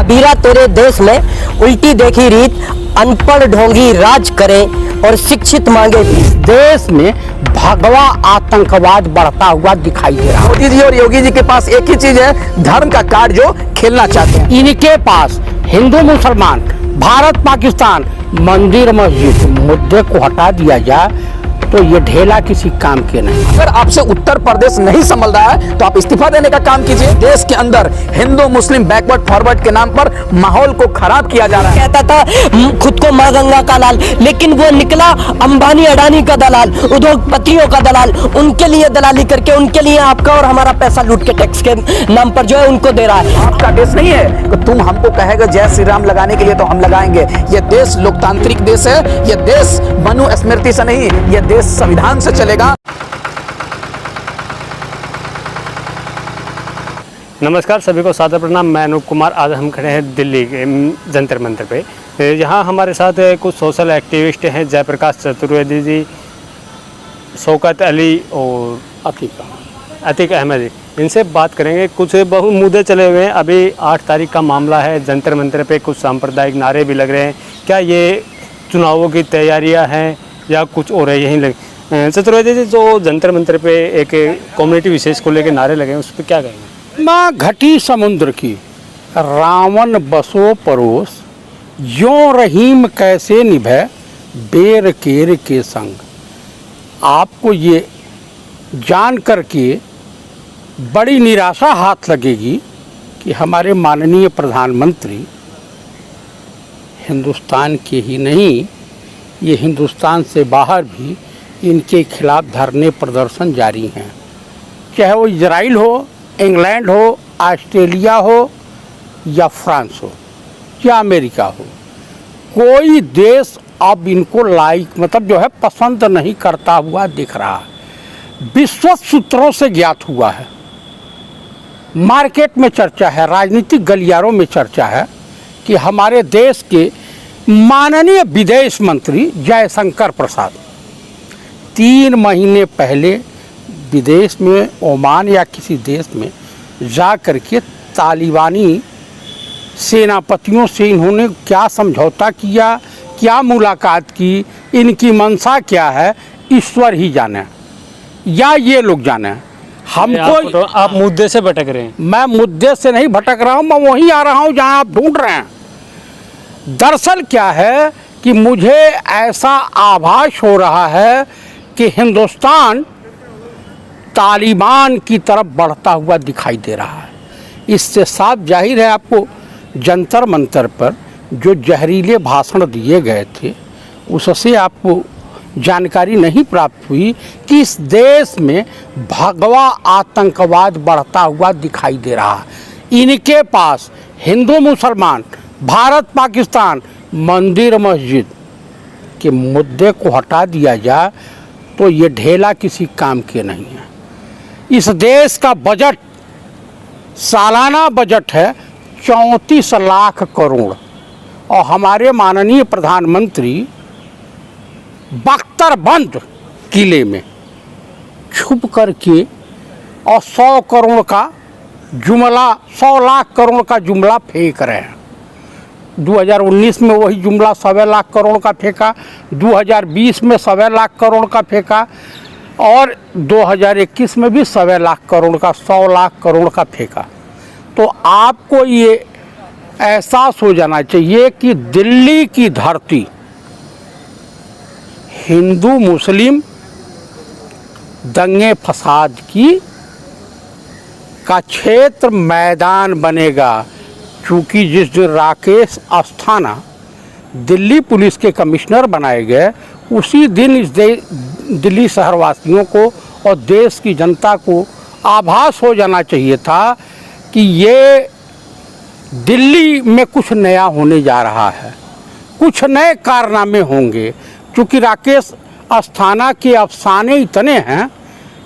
कबीरा तेरे देश में उल्टी देखी रीत, अनपढ़ ढोंगी राज करे और शिक्षित मांगे फीस। देश में भगवा आतंकवाद बढ़ता हुआ दिखाई दे रहा है। मोदी जी और योगी जी के पास एक ही चीज है, धर्म का कार्ड जो खेलना चाहते हैं। इनके पास हिंदू मुसलमान, भारत पाकिस्तान, मंदिर मस्जिद मुद्दे को हटा दिया जाए तो ये ढेला किसी काम के नहीं। अगर आपसे उत्तर प्रदेश नहीं संभल रहा है तो आप इस्तीफा देने का काम कीजिए। देश के अंदर हिंदू मुस्लिम बैकवर्ड फॉरवर्ड के नाम पर माहौल को खराब किया जा रहा है। कहता था खुद को माँ गंगा का लाल, लेकिन वो निकला अंबानी अडानी का दलाल, उद्योगपतियों का दलाल। उनके लिए दलाली करके उनके लिए आपका और हमारा पैसा लूट के टैक्स के नाम पर जो है उनको दे रहा है। आपका देश नहीं है कि तुम हमको कहेगा जय श्री राम लगाने के लिए तो हम लगाएंगे। ये देश लोकतांत्रिक देश है। ये देश मनुस्मृति से नहीं, ये देश संविधान से चलेगा। नमस्कार, सभी को सादर प्रणाम। मैं अनूप कुमार। आज हम खड़े हैं दिल्ली के जंतर मंतर पे। यहाँ हमारे साथ कुछ सोशल एक्टिविस्ट हैं, जयप्रकाश चतुर्वेदी जी, शौकत अली और अतीक अहमद। इनसे बात करेंगे। कुछ बहुत मुद्दे चले हुए हैं। अभी 8 तारीख का मामला है। जंतर मंतर पे कुछ सांप्रदायिक नारे भी लग रहे हैं। क्या ये चुनावों की तैयारियां हैं या कुछ और है? यहीं लग चतुर्वेदी जी, जो जंतर मंतर पे एक कम्युनिटी विशेष को लेकर नारे लगे हैं, उस पर क्या कहेंगे? माँ घटी समुद्र की रावण बसो परोस, यों रहीम कैसे निभे बेर केर के संग। आपको ये जान करके बड़ी निराशा हाथ लगेगी कि हमारे माननीय प्रधानमंत्री हिंदुस्तान के ही नहीं, ये हिंदुस्तान से बाहर भी इनके खिलाफ धरने प्रदर्शन जारी हैं। चाहे वो इजराइल हो, इंग्लैंड हो, ऑस्ट्रेलिया हो या फ्रांस हो या अमेरिका हो, कोई देश अब इनको मतलब जो है पसंद नहीं करता हुआ दिख रहा है। विश्वस्त सूत्रों से ज्ञात हुआ है, मार्केट में चर्चा है, राजनीतिक गलियारों में चर्चा है कि हमारे देश के माननीय विदेश मंत्री जयशंकर प्रसाद 3 महीने पहले विदेश में ओमान या किसी देश में जा कर के तालिबानी सेनापतियों से इन्होंने क्या समझौता किया, क्या मुलाकात की, इनकी मंशा क्या है, ईश्वर ही जाने या ये लोग जाने। हमको तो आप मुद्दे से भटक रहे हैं। मैं मुद्दे से नहीं भटक रहा हूँ, मैं वहीं आ रहा हूँ जहाँ आप ढूंढ रहे हैं। दरअसल क्या है कि मुझे ऐसा आभास हो रहा है कि हिंदुस्तान तालिबान की तरफ बढ़ता हुआ दिखाई दे रहा है। इससे साफ जाहिर है, आपको जंतर मंतर पर जो जहरीले भाषण दिए गए थे उससे आपको जानकारी नहीं प्राप्त हुई कि इस देश में भगवा आतंकवाद बढ़ता हुआ दिखाई दे रहा है। इनके पास हिंदू मुसलमान, भारत पाकिस्तान, मंदिर मस्जिद के मुद्दे को हटा दिया जाए तो ये ढेला किसी काम के नहीं है। इस देश का बजट, सालाना बजट है 34 लाख करोड़ और हमारे माननीय प्रधानमंत्री बख्तरबंद किले में छुप करके और 100 करोड़ का जुमला, 100 लाख करोड़ का जुमला फेंक रहे हैं। 2019 में वही जुमला 1.25 लाख करोड़ का फेंका, 2020 में 1.25 लाख करोड़ का फेंका और 2021 में भी 1.25 लाख करोड़ का, 100 लाख करोड़ का फेंका। तो आपको ये एहसास हो जाना चाहिए कि दिल्ली की धरती हिंदू मुस्लिम दंगे फसाद का क्षेत्र मैदान बनेगा। चूँकि जिस दिन राकेश अस्थाना दिल्ली पुलिस के कमिश्नर बनाए गए, उसी दिन इस दिल्ली शहरवासियों को और देश की जनता को आभास हो जाना चाहिए था कि ये दिल्ली में कुछ नया होने जा रहा है, कुछ नए कारनामे होंगे। क्योंकि राकेश अस्थाना के अफसाने इतने हैं,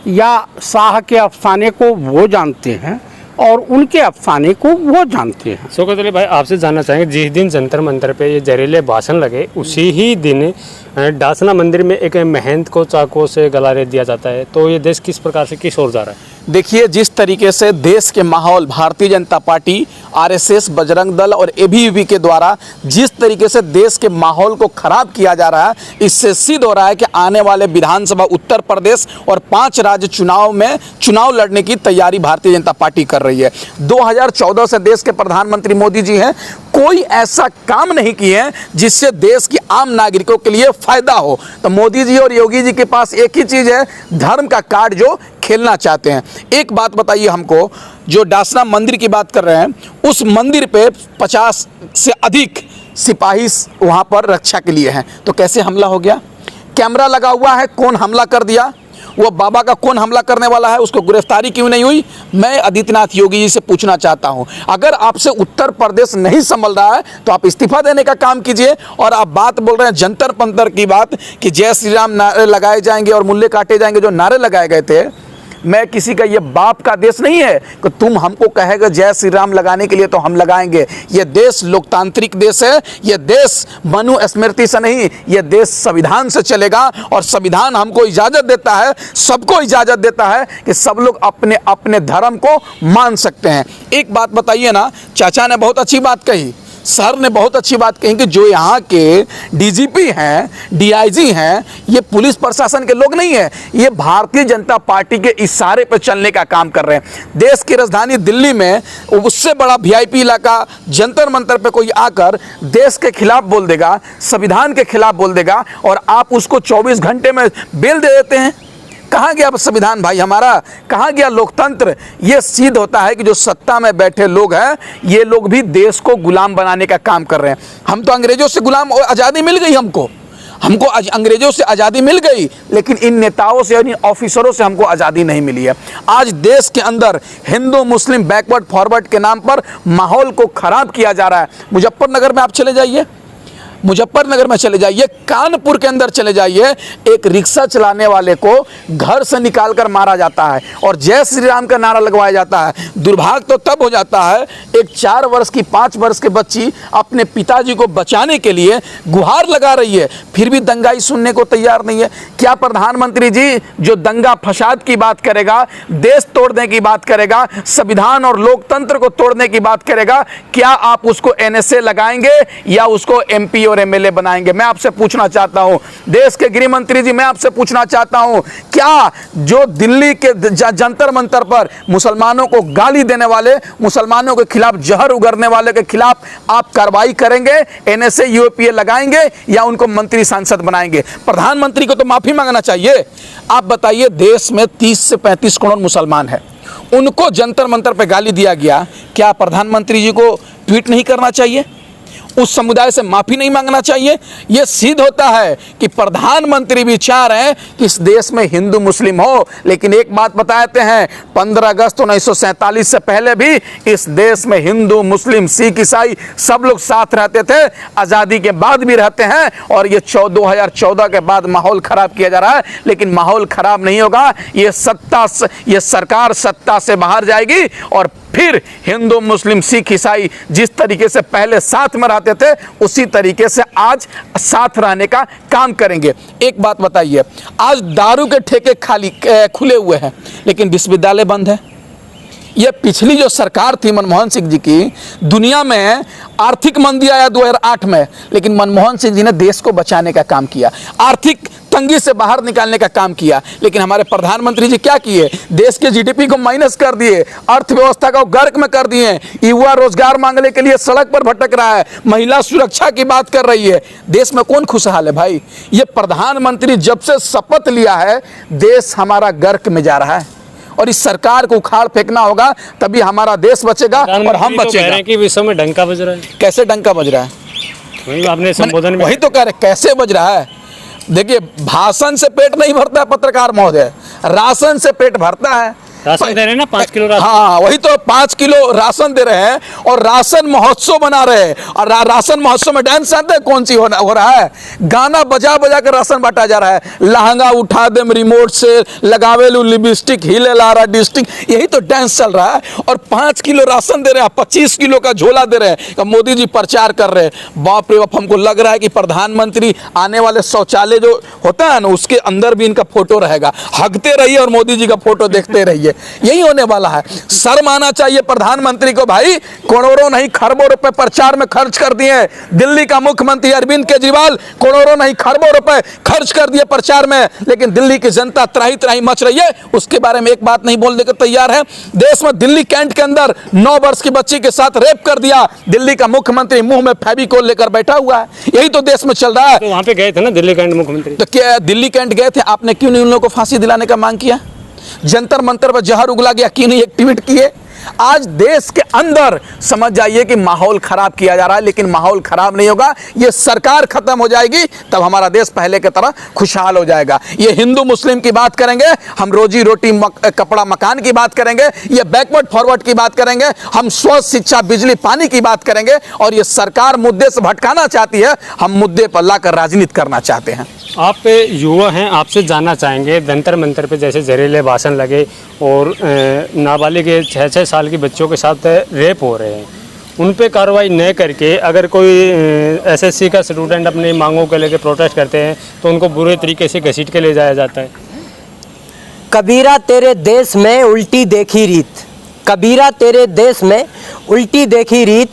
या शाह के अफसाने को वो जानते हैं और उनके अफसाने को वो जानते हैं। शौकत अली भाई, आपसे जानना चाहेंगे, जिस दिन जंतर मंतर पे ये जहरीले भाषण लगे उसी ही दिन डासना मंदिर में एक महंत को चाकू से गला रेत दिया जाता है, तो ये देश किस प्रकार से किस ओर जा रहा है? देखिए, जिस तरीके से देश के माहौल भारतीय जनता पार्टी, आरएसएस, बजरंग दल और एबीवीपी के द्वारा जिस तरीके से देश के माहौल को खराब किया जा रहा है, इससे सिद्ध हो रहा है कि आने वाले विधानसभा उत्तर प्रदेश और 5 राज्य चुनाव में चुनाव लड़ने की तैयारी भारतीय जनता पार्टी कर रही है। 2014 से देश के प्रधानमंत्री मोदी जी हैं, कोई ऐसा काम नहीं किए हैं जिससे देश की आम नागरिकों के लिए फायदा हो। तो मोदी जी और योगी जी के पास एक ही चीज़ है, धर्म का कार्ड जो खेलना चाहते हैं। एक बात बताइए हमको, जो डासना मंदिर की बात कर रहे हैं, उस मंदिर पे 50 से अधिक सिपाही वहाँ पर रक्षा के लिए हैं, तो कैसे हमला हो गया? कैमरा लगा हुआ है, कौन हमला कर दिया? वो बाबा का कौन हमला करने वाला है, उसको गिरफ्तारी क्यों नहीं हुई? मैं आदित्यनाथ योगी जी से पूछना चाहता हूं, अगर आपसे उत्तर प्रदेश नहीं संभल रहा है तो आप इस्तीफा देने का काम कीजिए। और आप बात बोल रहे हैं जंतर मंतर की बात कि जय श्री राम नारे लगाए जाएंगे और मुल्ले काटे जाएंगे, जो नारे लगाए गए थे, मैं किसी का ये बाप का देश नहीं है कि तुम हमको कहेगा जय श्री राम लगाने के लिए तो हम लगाएंगे। ये देश लोकतांत्रिक देश है, ये देश मनु स्मृति से नहीं, ये देश संविधान से चलेगा। और संविधान हमको इजाज़त देता है, सबको इजाज़त देता है कि सब लोग अपने अपने धर्म को मान सकते हैं। एक बात बताइए ना, चाचा ने बहुत अच्छी बात कही, सर ने बहुत अच्छी बात कही कि जो यहाँ के डीजीपी हैं, डीआईजी हैं, ये पुलिस प्रशासन के लोग नहीं हैं, ये भारतीय जनता पार्टी के इशारे पर चलने का काम कर रहे हैं। देश की राजधानी दिल्ली में उससे बड़ा वीआईपी इलाका जंतर मंतर पे कोई आकर देश के खिलाफ बोल देगा, संविधान के खिलाफ बोल देगा, और आप उसको 24 घंटे में बेल दे देते हैं। कहाँ गया संविधान भाई हमारा? कहाँ गया लोकतंत्र? ये सिद्ध होता है कि जो सत्ता में बैठे लोग हैं, ये लोग भी देश को गुलाम बनाने का काम कर रहे हैं। हम तो अंग्रेजों से गुलाम, आज़ादी मिल गई हमको अंग्रेजों से आज़ादी मिल गई, लेकिन इन नेताओं से और इन ऑफिसरों से हमको आज़ादी नहीं मिली है। आज देश के अंदर हिंदू मुस्लिम बैकवर्ड फॉरवर्ड के नाम पर माहौल को खराब किया जा रहा है। मुजफ्फरनगर में आप चले जाइए, मुजफ्फरनगर में चले जाइए, कानपुर के अंदर चले जाइए, एक रिक्शा चलाने वाले को घर से निकालकर मारा जाता है और जय श्री राम का नारा लगवाया जाता है। दुर्भाग्य तो तब हो जाता है, एक 4 वर्ष की 5 वर्ष की बच्ची अपने पिताजी को बचाने के लिए गुहार लगा रही है, फिर भी दंगाई सुनने को तैयार नहीं है। क्या प्रधानमंत्री जी जो दंगा फसाद की बात करेगा, देश तोड़ने की बात करेगा, संविधान और लोकतंत्र को तोड़ने की बात करेगा, क्या आप उसको एनएसए लगाएंगे या उसको एमपी और एमएलए बनाएंगे? मैं आपसे पूछना चाहता हूं, देश के गृह मंत्री जी, मैं आपसे पूछना चाहता हूं, क्या जो दिल्ली के जंतर मंतर पर मुसलमानों को गाली देने वाले, मुसलमानों के खिलाफ जहर उगरने वाले के खिलाफ आप कार्रवाई करेंगे, एनएसए यूएपीए लगाएंगे या उनको मंत्री सांसद बनाएंगे? प्रधानमंत्री को तो माफी मांगना चाहिए। आप बताइए, देश में 30 से 35 करोड़ मुसलमान है, उनको जंतर मंतर पर गाली दिया गया, क्या प्रधानमंत्री जी को ट्वीट नहीं करना चाहिए? उस समुदाय से माफी नहीं मांगना चाहिए? यह सिद्ध होता है कि प्रधानमंत्री भी चाह रहे हैं कि इस देश में हिंदू मुस्लिम हो, लेकिन एक बात बताते हैं, 15 अगस्त 1947 से पहले भी इस देश में हिंदू मुस्लिम सिख ईसाई सब लोग साथ रहते थे, आज़ादी के बाद भी रहते हैं, और ये 2014 के बाद माहौल खराब किया जा रहा है। लेकिन माहौल खराब नहीं होगा, ये सरकार सत्ता से बाहर जाएगी और फिर हिंदू मुस्लिम सिख ईसाई जिस तरीके से पहले साथ में रहते थे, उसी तरीके से आज साथ रहने का काम करेंगे। एक बात बताइए, आज दारू के ठेके खाली खुले हुए हैं, लेकिन विश्वविद्यालय बंद है। ये पिछली जो सरकार थी मनमोहन सिंह जी की, दुनिया में आर्थिक मंदी आया 2008 में, लेकिन मनमोहन सिंह जी ने देश को बचाने का काम किया, आर्थिक तंगी से बाहर निकालने का काम किया। लेकिन हमारे प्रधानमंत्री जी क्या किए? देश के जीडीपी को माइनस कर दिए, अर्थव्यवस्था को गर्क में कर दिए, युवा रोजगार मांगने के लिए सड़क पर भटक रहा है, महिला सुरक्षा की बात कर रही है। देश में कौन खुशहाल है भाई? ये प्रधानमंत्री जब से शपथ लिया है, देश हमारा गर्क में जा रहा है, और इस सरकार को उखाड़ फेंकना होगा, तभी हमारा देश बचेगा और हम बचेगा। कि विश्व में डंका बज रहा है। कैसे डंका बज रहा है? वही आपने संबोधन में वही तो कह रहे, कैसे बज रहा है? देखिए, भाषण से पेट नहीं भरता है पत्रकार महोदय, राशन से पेट भरता है। राशन दे रहे हैं ना, 5 किलो राशन। हाँ वही तो, 5 किलो राशन दे रहे हैं और राशन महोत्सव बना रहे हैं। और राशन महोत्सव में डांस जानते हैं कौन सी हो रहा है? गाना बजा बजा कर राशन बांटा जा रहा है। लहंगा उठा दे रिमोट से, लगावे लू लिपस्टिक, हिले लारा डिस्ट्रिक्ट, यही तो डांस चल रहा है। और 5 किलो राशन दे रहे हैं, 25 किलो का झोला दे रहे हैं। मोदी जी प्रचार कर रहे हैं। बाप रे बाप, हमको लग रहा है कि प्रधानमंत्री आने वाले शौचालय जो होता है ना, उसके अंदर भी इनका फोटो रहेगा। हगते रहिए और मोदी जी का फोटो देखते रहिए, यही होने वाला है। शर्म आना चाहिए प्रधानमंत्री को भाई, करोड़ों नहीं खरबों रुपए प्रचार में खर्च कर दिए। दिल्ली का मुख्यमंत्री अरविंद केजरीवाल करोड़ों नहीं खरबों रुपए खर्च कर दिए प्रचार में, लेकिन दिल्ली की जनता त्राही त्राही मच रही है। उसके बारे में एक बात नहीं बोलने को तैयार है। देश में दिल्ली कैंट के अंदर 9 वर्ष की बच्ची के साथ रेप कर दिया, दिल्ली का मुख्यमंत्री मुंह में फेविकोल लेकर बैठा हुआ है। यही तो देश में चल रहा है। तो वहाँ पे गए थे ना दिल्ली कैंट मुख्यमंत्री, तो क्या दिल्ली कैंट गए थे, आपने क्यों नहीं उन लोगों को फांसी दिलाने का मांग किया? जंतर मंतर पर जहर उगला गया, क्यों नहीं एक ट्वीट किए? आज देश के अंदर समझ जाइए कि माहौल खराब किया जा रहा है, लेकिन माहौल खराब नहीं होगा। ये सरकार खत्म हो जाएगी तब हमारा देश पहले की तरह खुशहाल हो जाएगा। ये हिंदू मुस्लिम की बात करेंगे, हम रोजी रोटी कपड़ा मकान की बात करेंगे, ये बैकवर्ड फॉरवर्ड की बात करेंगे, हम स्वस्थ शिक्षा बिजली पानी की बात करेंगे। और ये सरकार मुद्दे से भटकाना चाहती है, हम मुद्दे पर लाकर राजनीति करना चाहते हैं। आप युवा हैं, आपसे जानना चाहेंगे, जंतर मंतर पे जैसे जहरीले भाषण लगे और नाबालिग 6-6 साल की बच्चों के साथ रेप हो रहे हैं, उन पे कार्रवाई न करके अगर कोई एसएससी का स्टूडेंट अपनी मांगों को लेकर प्रोटेस्ट करते हैं तो उनको बुरे तरीके से घसीट के ले जाया जाता है। कबीरा तेरे देश में उल्टी देखी रीत, कबीरा तेरे देश में उल्टी देखी रीत,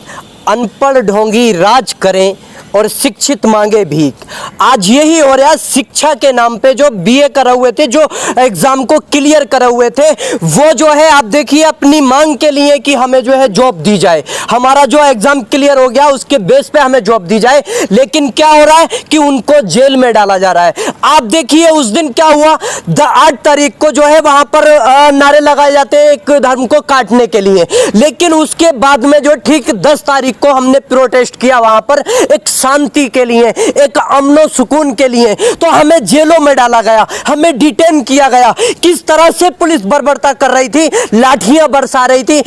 अनपढ़ ढोंगी राज करें और शिक्षित मांगे भीख। आज यही हो रहा है। शिक्षा के नाम पे जो बीए करे हुए थे, जो एग्जाम को क्लियर करे हुए थे, वो जो है आप देखिए अपनी मांग के लिए कि हमें जो है जॉब दी जाए, हमारा जो एग्जाम क्लियर हो गया उसके बेस पे हमें जॉब दी जाए, लेकिन क्या हो रहा है कि उनको जेल में डाला जा रहा है। आप देखिए उस दिन क्या हुआ, 8 तारीख को जो है वहां पर नारे लगाए जाते हैं एक धर्म को काटने के लिए, लेकिन उसके बाद में जो ठीक 10 तारीख को हमने प्रोटेस्ट किया वहां पर एक शांति के लिए, एक अमनो सुकून के लिए, तो हमें जेलों में डाला गया, हमें डिटेन किया गया। किस तरह से पुलिस बर्बरता कर रही थी, लाठियां बरसा रही थी,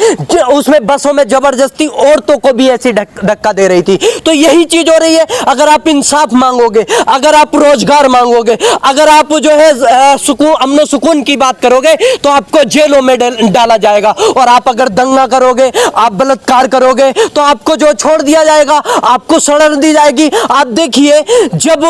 उसमें बसों में जबरदस्ती औरतों को भी ऐसी धक्का दे रही थी। तो यही चीज हो रही है। अगर आप इंसाफ मांगोगे, अगर आप रोजगार मांगोगे, अगर आप जो है सुकून अमनो सुकून की बात करोगे, तो आपको जेलों में डाला जाएगा। और आप अगर दंगा करोगे, आप बलात्कार करोगे, तो आपको जो छोड़ दिया जाएगा, आपको सड़क दी जाएगी। आप देखिए जब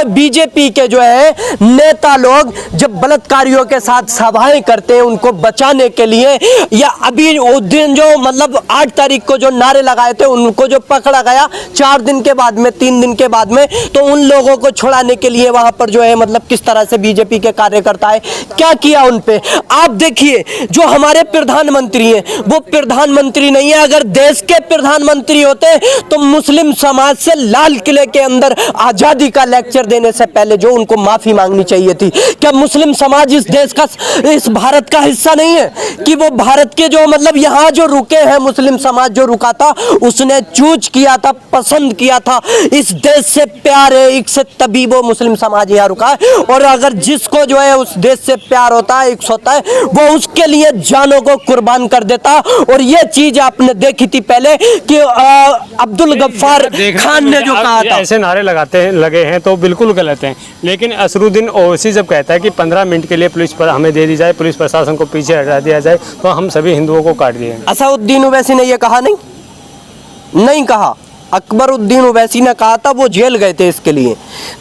बीजेपी के जो है नेता लोग जब बलात्कारियों के साथ सभाएं करते हैं उनको बचाने के लिए, या अभी उस दिन जो मतलब 8 तारीख को जो नारे लगाए थे उनको जो पकड़ा गया 4 दिन के बाद में, 3 दिन के बाद में, तो उन लोगों को छुड़ाने के लिए वहां पर जो है मतलब किस तरह से बीजेपी के कार्यकर्ता है क्या किया उन पे। आप देखिए जो हमारे प्रधानमंत्री हैं वो प्रधानमंत्री नहीं है। अगर देश के प्रधानमंत्री होते तो मुस्लिम समाज से लाल किले के अंदर आजादी का लेक्चर देने से पहले जो उनको माफी मांगनी चाहिए थी। क्या मुस्लिम समाज इस देश का, इस भारत का हिस्सा नहीं है कि वो भारत के जो मतलब यहाँ जो रुके हैं, मुस्लिम समाज जो रुका था उसने चूज किया था, पसंद किया था, इस देश से प्यार है, इससे तभी वो मुस्लिम समाज यहाँ रुका है। और अगर जिसको जो है उस देश से प्यार होता है, इक्स होता है, वो उसके लिए जानों को कुर्बान कर देता। और ये चीज आपने देखी थी पहले कि अब्दुल गफ्फार खान ने जो कहा था, ऐसे नारे लगे हैं तो बिल्कुल गलत हैं। लेकिन असरुद्दीन ओवैसी जब कहता है कि 15 मिनट के लिए पुलिस पर हमें दे दी जाए, पुलिस प्रशासन को पीछे हटा दिया जाए, तो हम सभी हिंदुओं को काट दिए। असदुद्दीन ओवैसी ने ये कहा नहीं कहा, अकबरुद्दीन ओवैसी ने कहा था, वो जेल गए थे इसके लिए।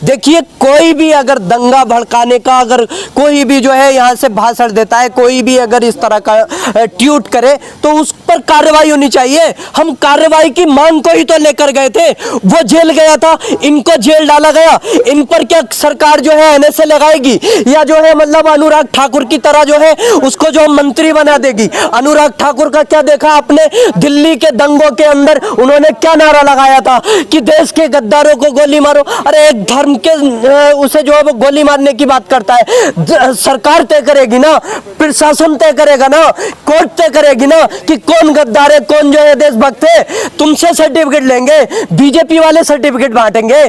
देखिए कोई भी अगर दंगा भड़काने का, अगर कोई भी जो है यहाँ से भाषण देता है, कोई भी अगर इस तरह का ट्वीट करे तो उस पर कार्रवाई होनी चाहिए। हम कार्रवाई की मांग को ही तो लेकर गए थे, वो जेल गया था, इनको जेल डाला गया। इन पर क्या सरकार जो है एनएसए लगाएगी या जो है मतलब अनुराग ठाकुर की तरह जो है उसको जो मंत्री बना देगी। अनुराग ठाकुर का क्या देखा आपने दिल्ली के दंगों के अंदर, उन्होंने क्या नारा लगाया था कि देश के गद्दारों को गोली मारो। अरे एक धर्म के उसे जो है वो गोली मारने की बात करता है। सरकार तय करेगी ना, प्रशासन तय करेगा ना, कोर्ट तय करेगी ना कि कौन गद्दार है, कौन जो है देशभक्त है। तुमसे सर्टिफिकेट लेंगे, बीजेपी वाले सर्टिफिकेट बांटेंगे।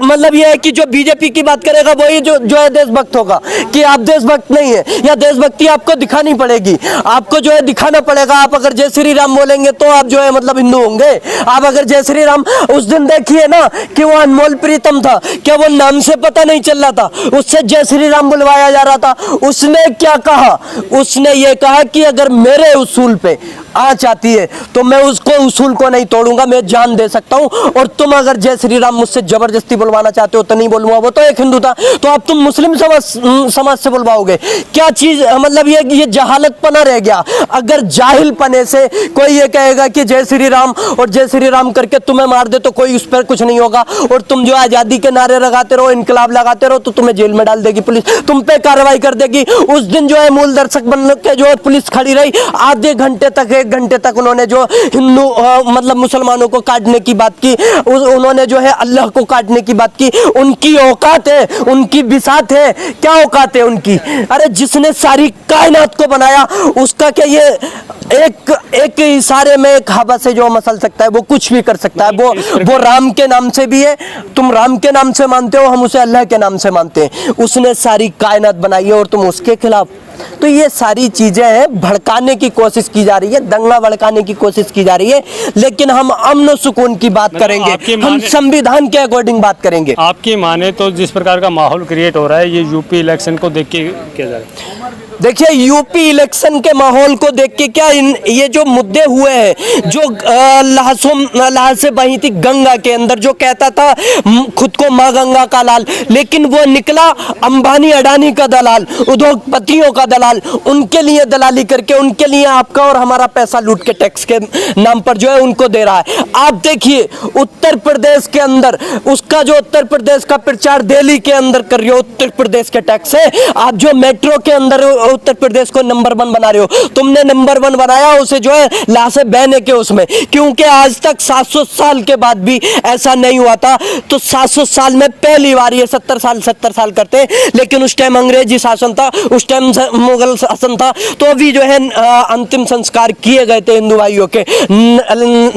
मतलब ये है कि जो बीजेपी की बात करेगा वही जो है देशभक्त होगा, कि आप देशभक्त नहीं है, या देशभक्ति आपको दिखानी पड़ेगी, आपको जो है दिखाना पड़ेगा। आप अगर जय श्री राम बोलेंगे तो आप जो है मतलब हिंदू होंगे। आप अगर जय श्री राम, उस दिन देखिए ना कि वो अनमोल प्रीतम था, क्या वो नाम से पता नहीं चल रहा था, उससे जय श्री राम बुलवाया जा रहा था। उसने क्या कहा? उसने ये कहा कि अगर मेरे उसूल पे आँच आती है तो मैं उसको उसूल को नहीं तोड़ूंगा, मैं जान दे सकता हूं। और तुम अगर जय श्री राम मुझसे जबरदस्ती बुलवाना चाहते हो तो नहीं बोलूंगा, वो तो एक हिंदू था, तो अब तुम मुस्लिम समाज से बुलवाओगे? क्या चीज, मतलब ये जहालतपना रह गया। अगर जाहिल पने से कोई ये कहेगा कि जय श्री राम और जय श्री राम करके तुम्हें मार दे तो कोई उस पर कुछ नहीं होगा, और तुम जो आजादी के नारे लगाते रहो, इनकलाब लगाते रहो, तो तुम्हें जेल में डाल देगी पुलिस, तुम पे कार्रवाई कर देगी। उस दिन जो है मूल दर्शक बन के जो है पुलिस खड़ी रही, आधे घंटे तक, 1 घंटे तक उन्होंने जो हिंदू मतलब मुसलमानों को काटने की बात की, उन्होंने जो है अल्लाह को काटने की बात की। उनकी औकात है, उनकी बिसात है, क्या औकात है उनकी? अरे जिसने सारी कायनात को बनाया उसका क्या ये एक इशारे में, एक हवा से जो मसल सकता है वो कुछ भी कर सकता है। वो राम के नाम से भी है, तुम राम के नाम से मानते हो, हम उसे अल्लाह के नाम से मानते हैं। उसने सारी कायनात बनाई है और तुम उसके खिलाफ। तो ये सारी चीजें हैं, भड़काने की कोशिश की जा रही है, दंगा भड़काने की कोशिश की जा रही है। लेकिन हम अमन और सुकून की बात करेंगे, हम संविधान के अकॉर्डिंग बात करेंगे। आपकी माने तो जिस प्रकार का माहौल क्रिएट हो रहा है, ये यूपी इलेक्शन को देख के किया जा रहा है। देखिए यूपी इलेक्शन के माहौल को देख के क्या ये जो मुद्दे हुए हैं, जो लाश से बही थी गंगा के अंदर, जो कहता था खुद को माँ गंगा का लाल, लेकिन वो निकला अंबानी अडानी का दलाल, उद्योगपतियों का दलाल। उनके लिए दलाली करके, उनके लिए आपका और हमारा पैसा लूट के टैक्स के नाम पर जो है उनको दे रहा है। आप देखिए उत्तर प्रदेश के अंदर, उसका जो उत्तर प्रदेश का प्रचार दिल्ली के अंदर कर रही हो, उत्तर प्रदेश के टैक्स है। आप जो मेट्रो के अंदर उत्तर प्रदेश को नंबर 1 बना रहे हो, तुमने नंबर 1 बनाया उसे जो है लाशे बहने के उसमें, क्योंकि आज तक 700 साल के बाद भी ऐसा नहीं हुआ था। तो 700 साल में पहली बार ये 70 साल करते हैं, लेकिन उस टाइम अंग्रेजी शासन था, उस टाइम मुगल शासन था, तो अभी जो है अंतिम संस्कार किए गए थे हिंदू भाइयों के,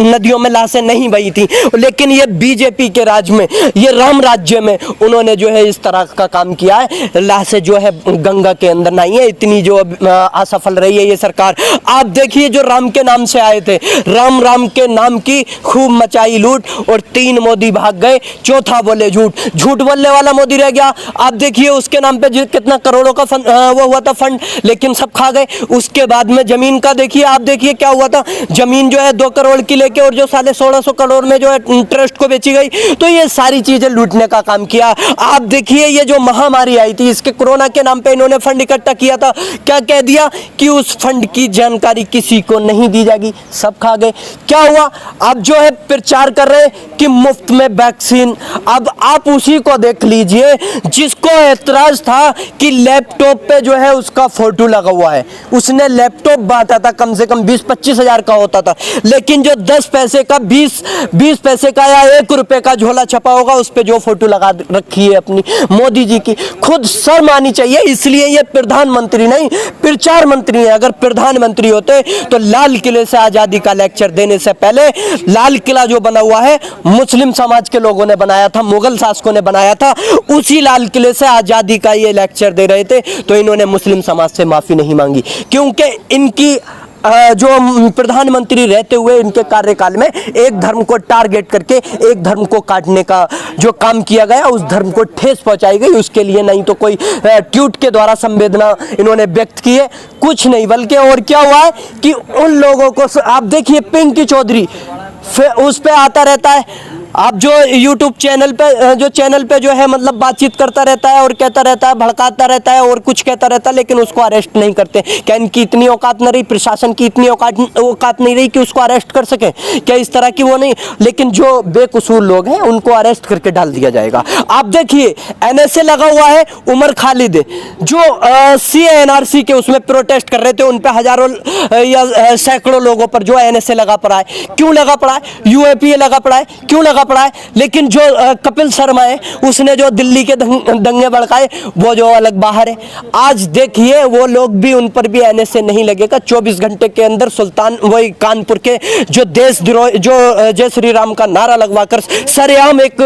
नदियों में लाशें नहीं बही थी। लेकिन ये बीजेपी के राज में, ये राम राज्य में उन्होंने जो है इस तरह का काम किया है। लाशें जो है गंगा के अंदर नहीं है, इतनी जो असफल रही है ये सरकार। आप देखिए जो राम के नाम से आए थे, राम के नाम की खूब मचाई लूट, और 3 मोदी भाग गए, चौथा बोले झूठ बोलने वाला मोदी रह गया। आप देखिए उसके नाम पे कितना करोड़ों का वो हुआ था फंड, लेकिन सब खा गए। उसके बाद में जमीन का देखिए, आप देखिए क्या हुआ था, जमीन जो है 2 करोड़ की लेके और जो 1650 करोड़ में जो है ट्रस्ट को बेची गई। तो ये सारी चीजें लूटने का काम किया। आप देखिए ये जो महामारी आई थी, इसके कोरोना के नाम पे इन्होंने फंड इकट्ठा किया था, क्या कह दिया कि उस फंड की जानकारी किसी को नहीं दी जाएगी, सब खा गए। क्या हुआ? अब जो है प्रचार कर रहे कि मुफ्त में वैक्सीन। अब आप उसी को देख लीजिए जिसको एतराज था कि लैपटॉप पे जो है उसका फोटो लगा हुआ है, उसने लैपटॉप बांटा था, कम से कम 20-25 हजार का होता था, लेकिन जो 10 पैसे का 20 पैसे का या 1 रुपए का झोला छपा होगा उस पे जो फोटो लगा रखी है अपनी मोदी जी की, खुद शर्म आनी चाहिए। इसलिए ये प्रधानमंत्री नहीं, प्रचार मंत्री है। अगर प्रधानमंत्री होते तो लाल किले से आजादी का लेक्चर देने से पहले, लाल किला जो बना हुआ है मुस्लिम समाज के लोगों ने बनाया था, मुगल शासकों ने बनाया था, उसी लाल किले से आजादी का ये लेक्चर दे रहे थे। तो इन्होंने मुस्लिम समाज से माफी नहीं मांगी, क्योंकि इनकी जो प्रधानमंत्री रहते हुए इनके कार्यकाल में एक धर्म को टारगेट करके एक धर्म को काटने का जो काम किया गया, उस धर्म को ठेस पहुंचाई गई। उसके लिए नहीं तो कोई ट्वीट के द्वारा संवेदना इन्होंने व्यक्त की है, कुछ नहीं। बल्कि और क्या हुआ है कि उन लोगों को, आप देखिए पिंकी चौधरी उस पे आता रहता है, आप जो YouTube चैनल पे जो है मतलब बातचीत करता रहता है और कहता रहता है, भड़काता रहता है और कुछ कहता रहता है, लेकिन उसको अरेस्ट नहीं करते। क्या इनकी इतनी औकात न रही, प्रशासन की इतनी औकात नहीं रही कि उसको अरेस्ट कर सके? क्या इस तरह की वो नहीं? लेकिन जो बेकसूर लोग हैं उनको अरेस्ट करके डाल दिया जाएगा। आप देखिए NSA लगा हुआ है, उमर खालिद जो CA-NRC के उसमें प्रोटेस्ट कर रहे थे, उन पे हजारों या सैकड़ों लोगों पर जो NSA लगा पड़ा है। क्यों लगा पड़ा है? UAPA लगा पड़ा है, क्यों लगा जगह पड़ा है, लेकिन जो कपिल शर्मा है उसने जो दिल्ली के दंगे भड़काए वो जो अलग बाहर है। आज देखिए वो लोग भी, उन पर भी एनएसए नहीं लगेगा। 24 घंटे के अंदर सुल्तान वही कानपुर के जो देशद्रोह, जो जय श्री राम का नारा लगवाकर सरेआम एक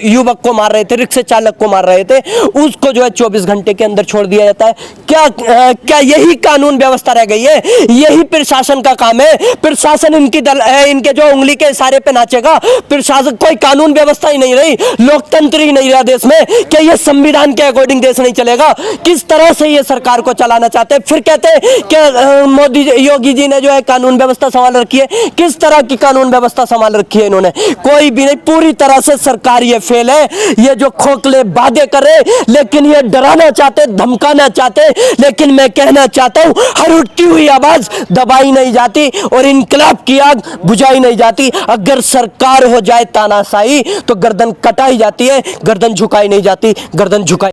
युवक को मार रहे थे, रिक्शा चालक को मार रहे थे, उसको जो है 24 घंटे के अंदर छोड़ दिया जाता है। क्या यही कानून व्यवस्था रह गई है? यही प्रशासन का काम है? प्रशासन इनके जो उंगली के इशारे पे नाचेगा? प्रशासन, कोई कानून व्यवस्था ही नहीं रही, लोकतंत्र ही नहीं रहा देश में। क्या ये संविधान के अकॉर्डिंग देश नहीं चलेगा? किस तरह से ये सरकार को चलाना चाहते हैं? फिर कहते हैं कि मोदी योगी जी ने जो है कानून व्यवस्था संभाल रखी है। किस तरह की कानून व्यवस्था संभाल रखी है इन्होंने? कोई भी नहीं। पूरी तरह से सरकार ये फेल है। ये जो खोखले वादे कर रहे, लेकिन ये डराना चाहते, धमकाना चाहते, लेकिन मैं कहना चाहता हूं हर उठती हुई आवाज दबाई नहीं जाती और इनकलाब की आग बुझाई नहीं जाती। अगर सरकार हो जाए तानाशाही तो गर्दन कटाई जाती है, गर्दन झुकाई नहीं जाती, गर्दन झुकाई।